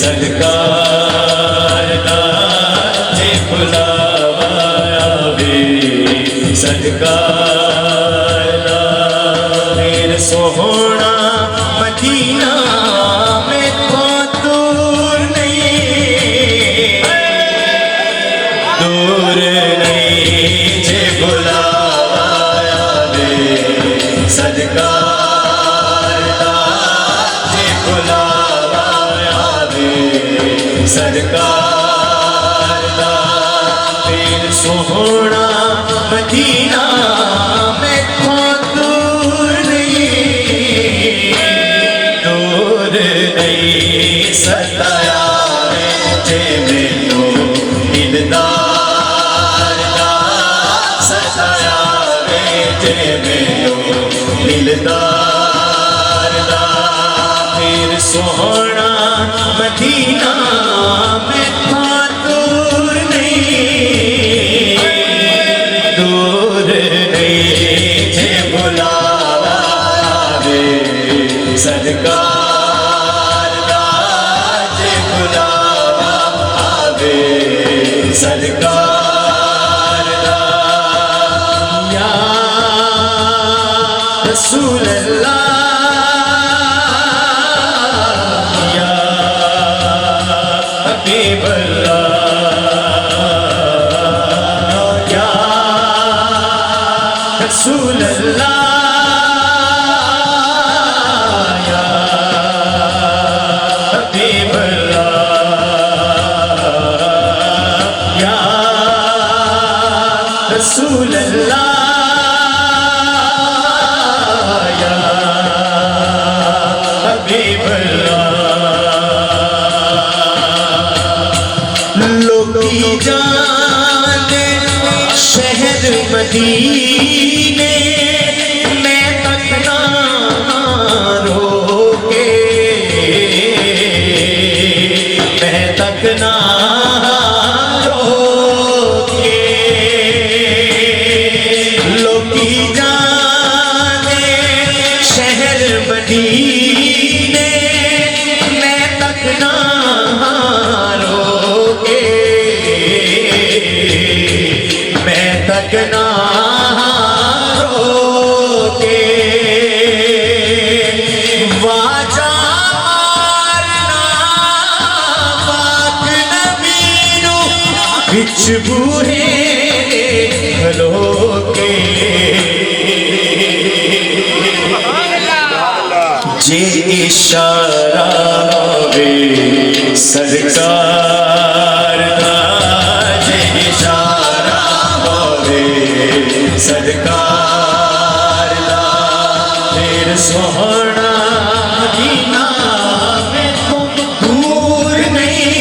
सरकार दा जे बुलावा आवे सरकार दा फिर सोहना मदीना में तो दूर नहीं जे बुलावा आवे सरकार दा जे बुलावा आवे सरकार दा फिर सोहना मदीना में तो दूर नहीं सताया जे मैनू दिलदार दा सताया जे मैनू दिलदार दा फिर सोहना मदीना में दूर नहीं जे बुलावा आवे सरकार दा जे बुलावा आवे सरकार दा या रसूल अल्लाह या हबीब अल्लाह या रसूल अल्लाह या हबीब अल्लाह या रसूल अल्लाह या हबीब अल्लाह लोकी जाने शहर मदीने मैं तकना रोके मैं तकना रोके लोकी जाने शहर मदीने मैं तकना रोके मैं तकना रोके वाजा मारना पाक नबीनू बिच बूहे खलोके जे इशारा वे सरकार दा जे इशारा वे सरकार दा फिर सोहना मदीना में दूर नहीं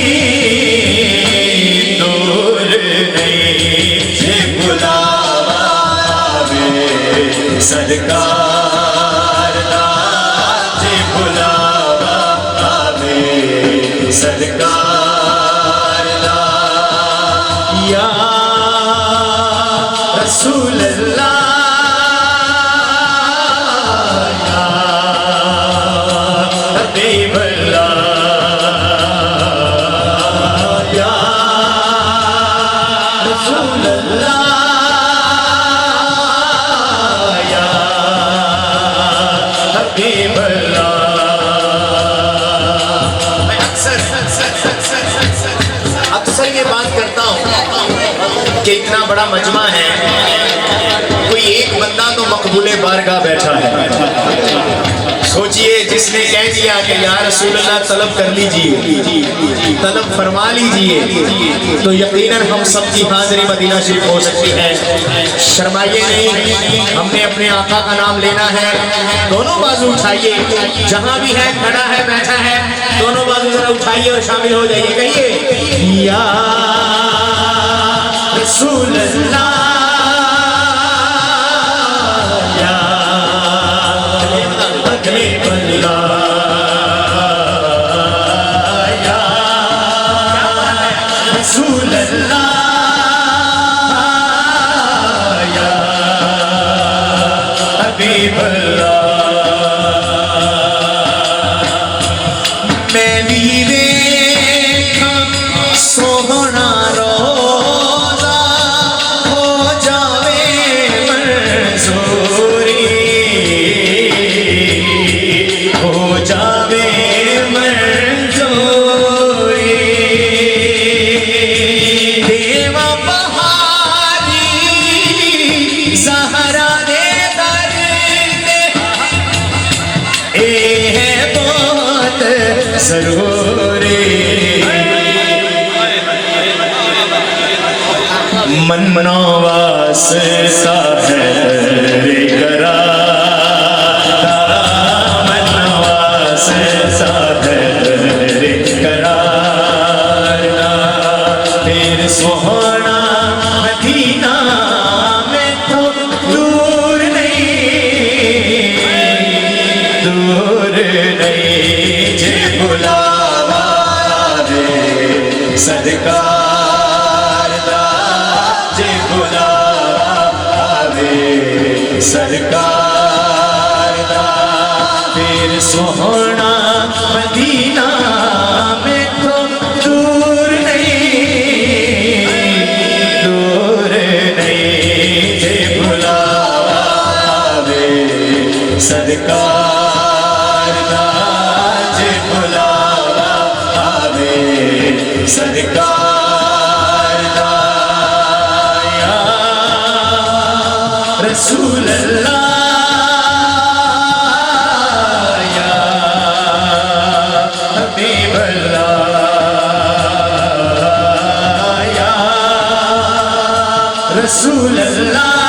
जे बुलावा आवे सरकार दा जे बुलावा आवे सरकार दा या रसूल अल्लाह या हबीब अल्लाह या रसूल अल्लाह या हबीब अल्लाह। मैं अक्सर ये बात करता हूँ कि इतना बड़ा मजमा है, कोई एक बंदा तो मकबूले बारगाह बैठा है। सोचिए जिसने कह दिया कि या रसूल अल्लाह तलब कर लीजिए, तलब फरमा लीजिए, तो यकीनन हम सब की हाजिरी मदीना शरीफ हो सकती है। शर्माइए नहीं, हमने अपने आका का नाम लेना है। दोनों बाजू उठाइए, जहां भी है, खड़ा है, बैठा है, दोनों बाजू जरा उठाइए और शामिल हो जाइए। कहिए या रसूल अल्लाह या हबीब अल्लाह या रसूल अल्लाह या हबीब अल्लाह। मैं वीरे सोहना रोजा हो जावे मंजूरी, हो जावे मंजूरी। देवा बहारी सहारा दे दर दे, ए है बहुत जरूरी। मन मनोवास सा है रे करा, मन मनोवास सा है रे करार। फिर सोहना मदीना में तो दूर नहीं, दूर नहीं जे बुलावा रे सरकार दा, जे बुलावे सरकार दा। फिर सोहना मदीना में तो दूर नहीं, दूर नहीं जे बुलावे सरकार दा, जे बुलावे सरकार दा। या रसूल अल्लाह, या हबीब अल्लाह, या रसूल अल्लाह।